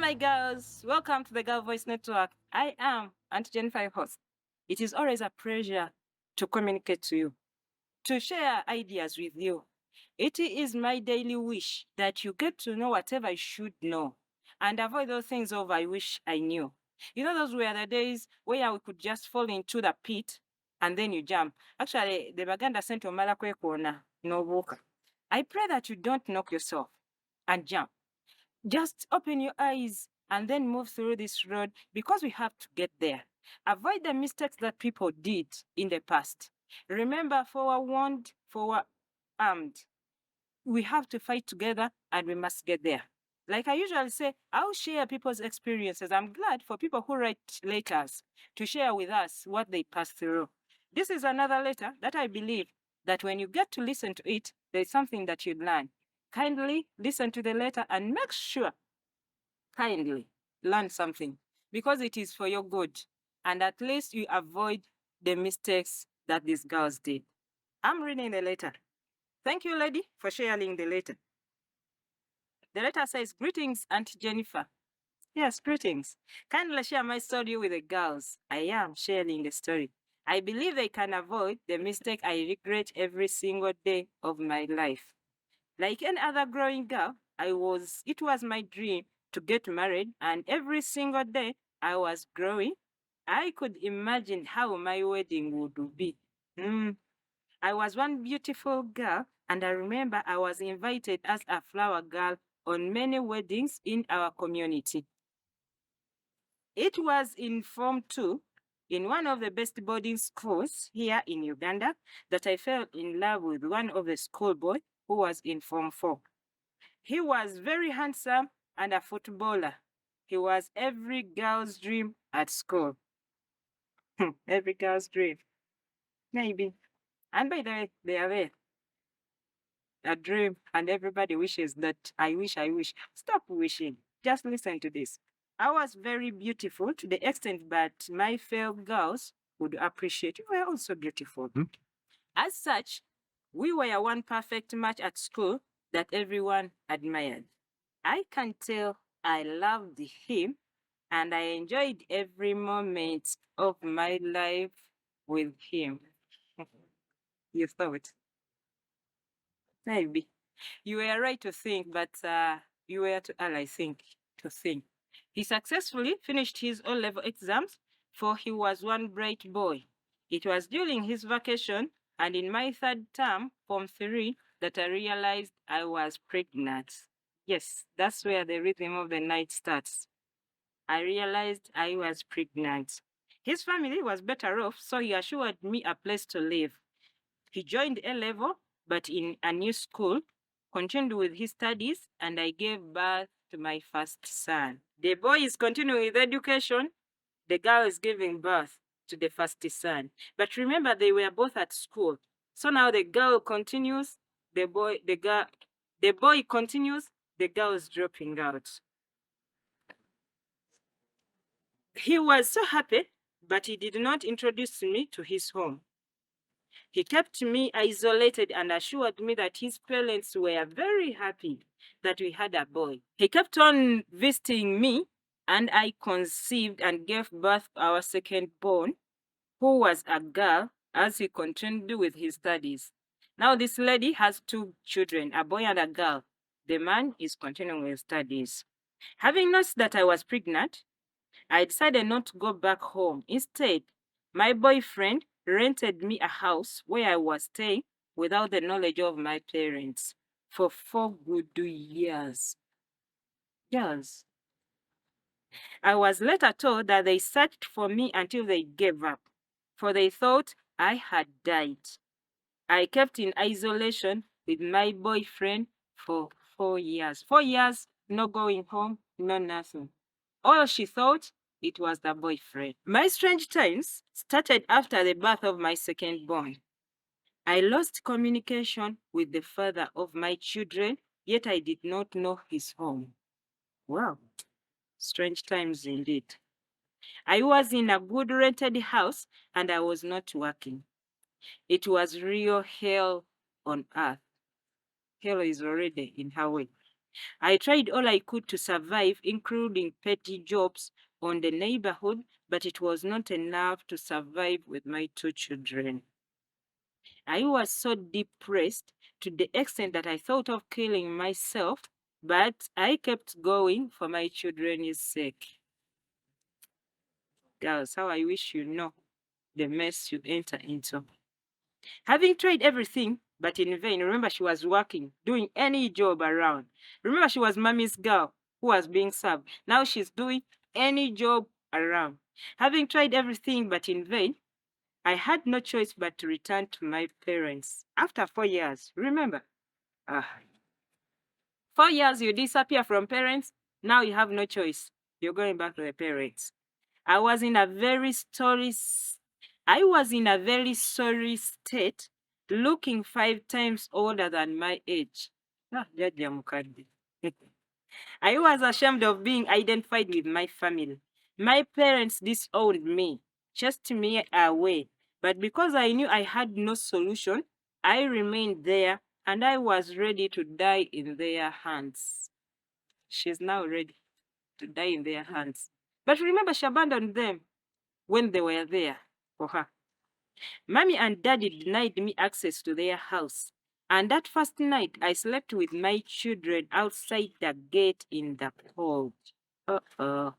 my girls, welcome to the Girl Voice Network. I am Auntie Jennifer, your host. It is always a pleasure to communicate to you, to share ideas with you. It is my daily wish that you get to know whatever you should know and avoid those things of I wish I knew. You know, those were the days where we could just fall into the pit and then you jump. Actually, the Baganda sent to Malakwe Kona, no walker. I pray that you don't knock yourself and jump. Just open your eyes and then move through this road because we have to get there. Avoid the mistakes that people did in the past. Remember, forewarned, forearmed. We have to fight together and we must get there. Like I usually say, I'll share people's experiences. I'm glad for people who write letters to share with us what they passed through. This is another letter that I believe that when you get to listen to it, there's something that you learn. Kindly listen to the letter and make sure, kindly learn something because it is for your good. And at least you avoid the mistakes that these girls did. I'm reading the letter. Thank you, lady, for sharing the letter. The letter says, "Greetings, Auntie Jennifer." Yes, greetings. Kindly share my story with the girls. I am sharing the story. I believe they can avoid the mistake I regret every single day of my life. Like any other growing girl, it was my dream to get married, and every single day I was growing, I could imagine how my wedding would be. I was one beautiful girl, and I remember I was invited as a flower girl on many weddings in our community. It was in Form 2, in one of the best boarding schools here in Uganda, that I fell in love with one of the schoolboys who was in Form 4. He was very handsome and a footballer. He was every girl's dream at school. Every girl's dream. Maybe. And by the way, they are there. A dream, and everybody wishes that I wish, I wish. Stop wishing. Just listen to this. I was very beautiful to the extent that my fellow girls would appreciate you were also beautiful. As such, we were one perfect match at school that everyone admired. I can tell I loved him and I enjoyed every moment of my life with him. You thought? Maybe. You were right to think, but you were too early, I think, to think. He successfully finished his O-level exams, for he was one bright boy. It was during his vacation and in my third term, Form 3, that I realized I was pregnant. Yes, that's where the rhythm of the night starts. I realized I was pregnant. His family was better off, so he assured me a place to live. He joined A-level, but in a new school, continued with his studies, and I gave birth to my first son. The boy is continuing with education. The girl is giving birth to the first son. But remember, they were both at school. So now the girl continues, the boy continues, the girl is dropping out. He was so happy, but he did not introduce me to his home. He kept me isolated and assured me that his parents were very happy that we had a boy. He kept on visiting me, and I conceived and gave birth to our second born, who was a girl, as he continued with his studies. Now this lady has two children, a boy and a girl. The man is continuing with studies. Having noticed that I was pregnant, I decided not to go back home. Instead, my boyfriend rented me a house where I was staying without the knowledge of my parents for 4 good years. Yes. I was later told that they searched for me until they gave up, for they thought I had died. I kept in isolation with my boyfriend for 4 years. 4 years, no going home, no nothing. All she thought, it was the boyfriend. My strange times started after the birth of my second born. I lost communication with the father of my children, yet I did not know his home. Wow, strange times indeed. I was in a good rented house and I was not working. It was real hell on earth. Hell is already in her way. I tried all I could to survive, including petty jobs on the neighborhood, but it was not enough to survive with my 2 children. I was so depressed to the extent that I thought of killing myself, but I kept going for my children's sake. Girls, how I wish you know the mess you enter into. Having tried everything, but in vain. Remember, she was working, doing any job around. Remember, she was mommy's girl who was being served. Now she's doing any job around. Having tried everything, but in vain, I had no choice but to return to my parents. After 4 years, remember, ah, 4 years you disappear from parents, now you have no choice. You're going back to the parents. I was in a very sorry state, looking 5 times older than my age. Jaja mukadde. I was ashamed of being identified with my family. My parents disowned me, chased me away. But because I knew I had no solution, I remained there and I was ready to die in their hands. She's now ready to die in their hands. But remember, she abandoned them when they were there for her. Mommy and Daddy denied me access to their house. And that first night, I slept with my children outside the gate in the cold. Uh-oh.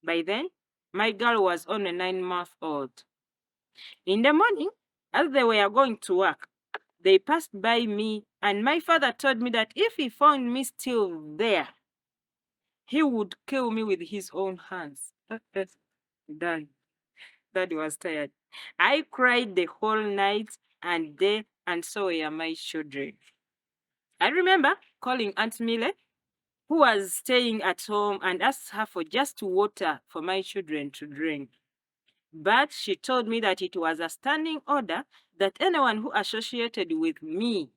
By then, my girl was only 9 months old. In the morning, as they were going to work, they passed by me, and my father told me that if he found me still there, he would kill me with his own hands. Dad. Daddy was tired. I cried the whole night and day, and so were my children. I remember calling Aunt Mile, who was staying at home, and asked her for just water for my children to drink. But she told me that it was a standing order that anyone who associated with me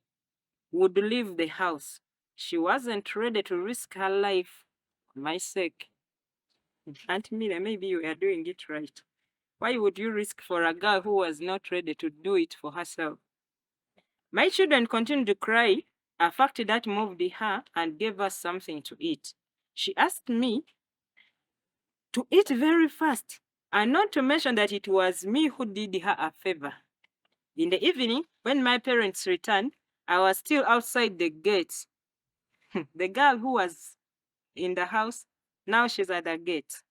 would leave the house. She wasn't ready to risk her life for my sake. Aunt Mile, maybe you are doing it right. Why would you risk for a girl who was not ready to do it for herself? My children continued to cry, a fact that moved her and gave us something to eat. She asked me to eat very fast, and not to mention that it was me who did her a favor. In the evening, when my parents returned, I was still outside the gate. The girl who was in the house, now she's at the gate.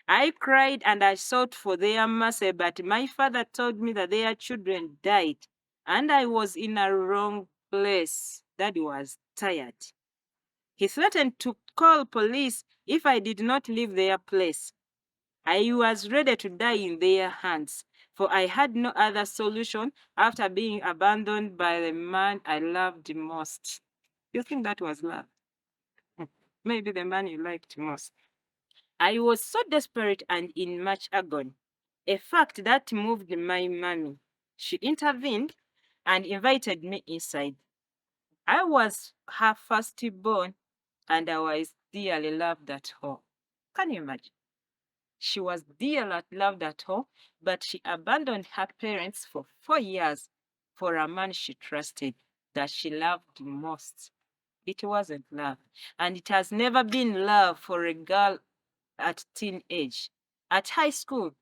I cried and I sought for their mercy, but my father told me that their children died, and I was in a wrong place. Daddy was tired. He threatened to call police if I did not leave their place. I was ready to die in their hands, for I had no other solution after being abandoned by the man I loved most. You think that was love? Maybe the man you liked most. I was so desperate and in much agony, a fact that moved my mommy. She intervened and invited me inside. I was her firstborn, and I was dearly loved at home. Can you imagine? She was dearly loved at home, but she abandoned her parents for 4 years for a man she trusted, that she loved most. It wasn't love, and it has never been love for a girl at teenage. At high school,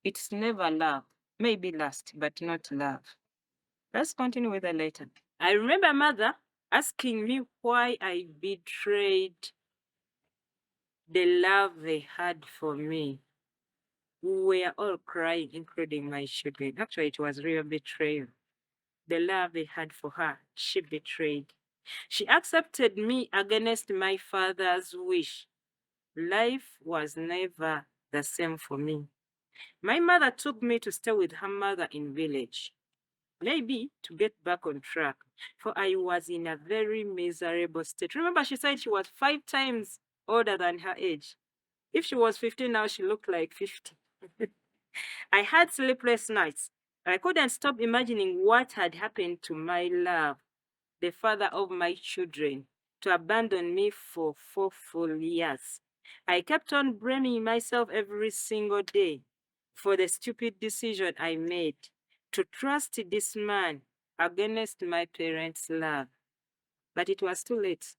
it's never love. Maybe lust, but not love. Let's continue with the letter. I remember mother asking me why I betrayed the love they had for me. We were all crying, including my children. Actually, it was real betrayal. The love they had for her, she betrayed. She accepted me against my father's wish. Life was never the same for me. My mother took me to stay with her mother in village, maybe to get back on track, for I was in a very miserable state. Remember, she said she was 5 times older than her age. If she was 15 now, she looked like 50. I had sleepless nights. I couldn't stop imagining what had happened to my love, the father of my children, to abandon me for 4 full years. I kept on blaming myself every single day for the stupid decision I made to trust this man against my parents' love. But it was too late.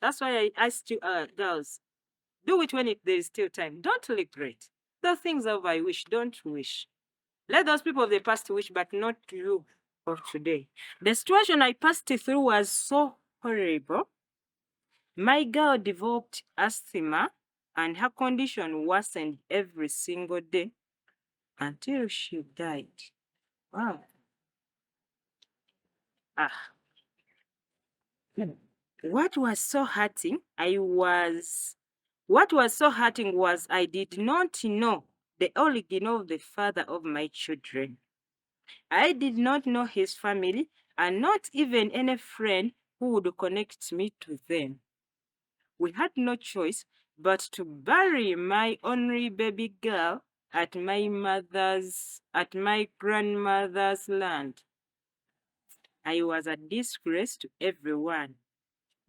That's why I asked you, girls, do it when there is still time. Don't regret. The things of I wish, don't wish. Let those people of the past wish, but not you of today. The situation I passed through was so horrible. My girl developed asthma, and her condition worsened every single day until she died. Wow. Ah. What was so hurting? What was so hurting was I did not know the origin of the father of my children. I did not know his family, and not even any friend who would connect me to them. We had no choice but to bury my only baby girl at my grandmother's land. I was a disgrace to everyone.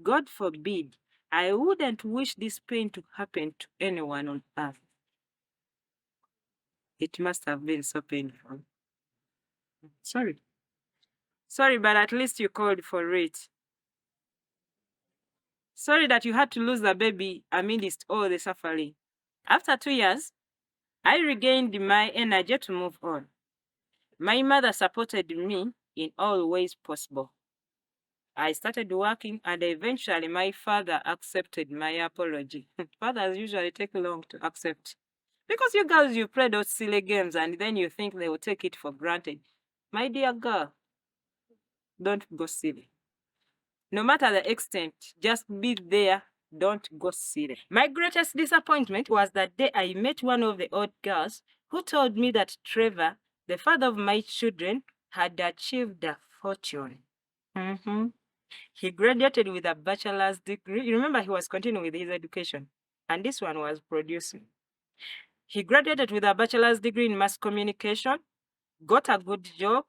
God forbid, I wouldn't wish this pain to happen to anyone on earth. It must have been so painful. Sorry. Sorry, but at least you called for it. Sorry that you had to lose the baby amidst all the suffering. After 2 years, I regained my energy to move on. My mother supported me in all ways possible. I started working, and eventually my father accepted my apology. Fathers usually take long to accept. Because you girls, you play those silly games and then you think they will take it for granted. My dear girl, don't go silly. No matter the extent, just be there. Don't go silly. My greatest disappointment was that day I met one of the old girls who told me that Trevor, the father of my children, had achieved a fortune. He graduated with a bachelor's degree. You remember, he was continuing with his education, and this one was producing. He graduated with a bachelor's degree in mass communication, got a good job,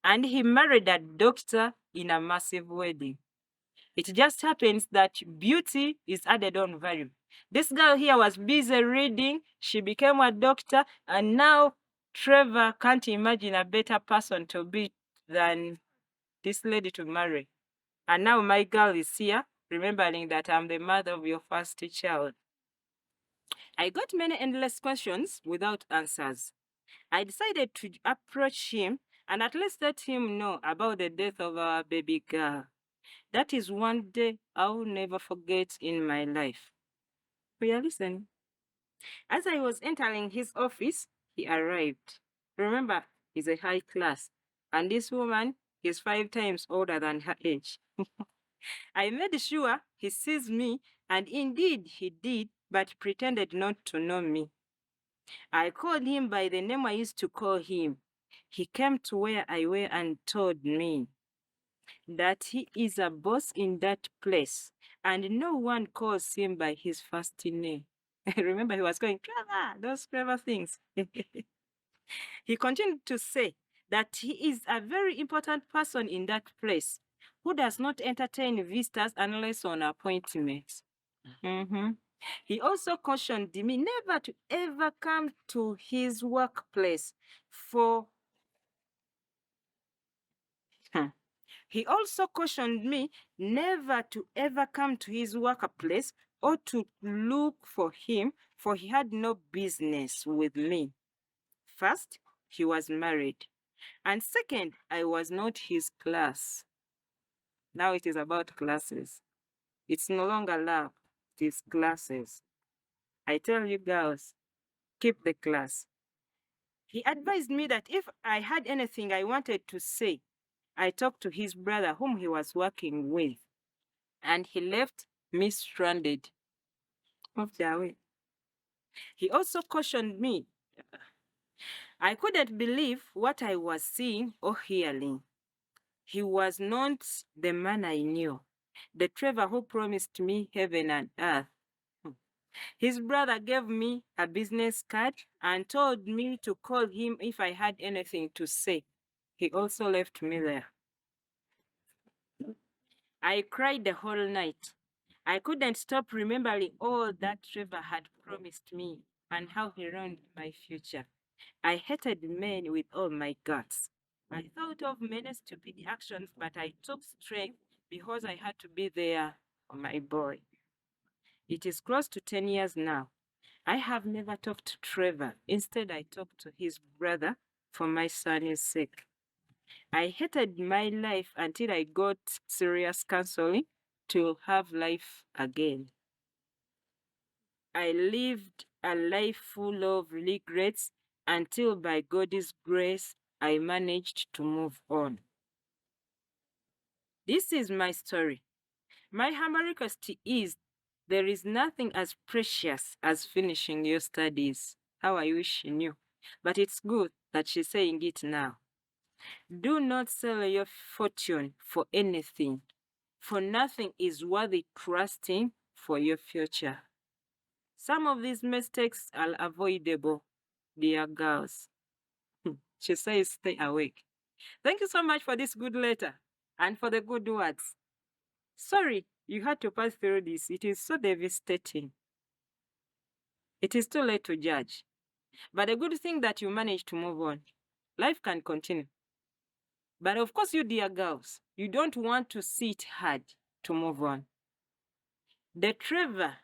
and he married a doctor in a massive wedding. It just happens that beauty is added on value. This girl here was busy reading, she became a doctor, and now Trevor can't imagine a better person to be than this lady to marry. And now my girl is here, remembering that I'm the mother of your first child. I got many endless questions without answers. I decided to approach him and at least let him know about the death of our baby girl. That is one day I'll never forget in my life. We are listening. As I was entering his office, he arrived. Remember, he's a high class, and this woman is 5 times older than her age. I made sure he sees me, and indeed he did, but pretended not to know me. I called him by the name I used to call him. He came to where I were and told me that he is a boss in that place, and no one calls him by his first name. Remember, he was going, Trevor, those clever things. He continued to say that he is a very important person in that place who does not entertain visitors unless on appointment. Mhm. He also cautioned me never to ever come to his workplace for. Hmm. He also cautioned me never to ever come to his workplace or to look for him, for he had no business with me. First, he was married. And second, I was not his class. Now it is about classes. It's no longer love, it is classes. I tell you girls, keep the class. He advised me that if I had anything I wanted to say, I talked to his brother whom he was working with, and he left me stranded off their way. He also cautioned me. I couldn't believe what I was seeing or hearing. He was not the man I knew, the Trevor who promised me heaven and earth. His brother gave me a business card and told me to call him if I had anything to say. He also left me there. I cried the whole night. I couldn't stop remembering all that Trevor had promised me and how he ruined my future. I hated men with all my guts. I thought of many stupid actions, but I took strength because I had to be there my boy. It is close to 10 years now. I have never talked to Trevor. Instead, I talked to his brother for my son's sake. I hated my life until I got serious counseling to have life again. I lived a life full of regrets until by God's grace I managed to move on. This is my story. My humble request is there is nothing as precious as finishing your studies. How I wish she knew. But it's good that she's saying it now. Do not sell your fortune for anything, for nothing is worthy trusting for your future. Some of these mistakes are avoidable, dear girls. She says, stay awake. Thank you so much for this good letter and for the good words. Sorry you had to pass through this. It is so devastating. It is too late to judge. But the good thing that you managed to move on. Life can continue. But of course, you dear girls, you don't want to see it hard to move on. The Trevor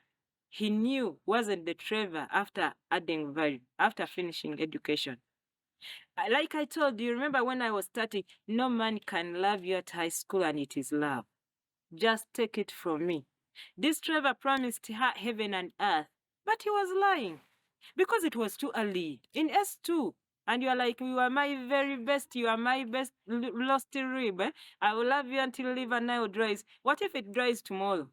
he knew wasn't the Trevor after adding value, after finishing education. Like I told you, remember when I was starting, no man can love you at high school and it is love. Just take it from me. This Trevor promised her heaven and earth, but he was lying because it was too early in S2. And you are like, you are my very best, you are my best lost rib. I will love you until liver now dries. What if it dries tomorrow?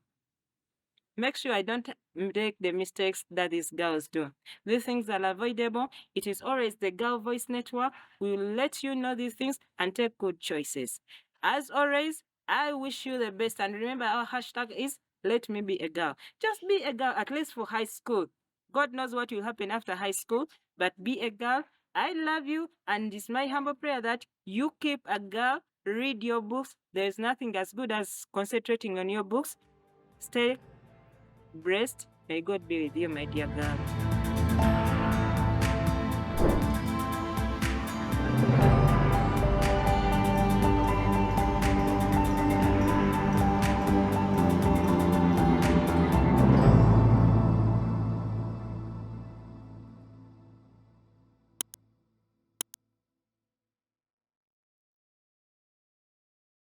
Make sure I don't make the mistakes that these girls do. These things are avoidable. It is always the Girl Voice Network. We will let you know these things and take good choices. As always, I wish you the best. And remember, our hashtag is let me be a girl. Just be a girl, at least for high school. God knows what will happen after high school, but be a girl. I love you, and it's my humble prayer that you keep a girl, read your books. There's nothing as good as concentrating on your books. Stay blessed. May God be with you, my dear girl.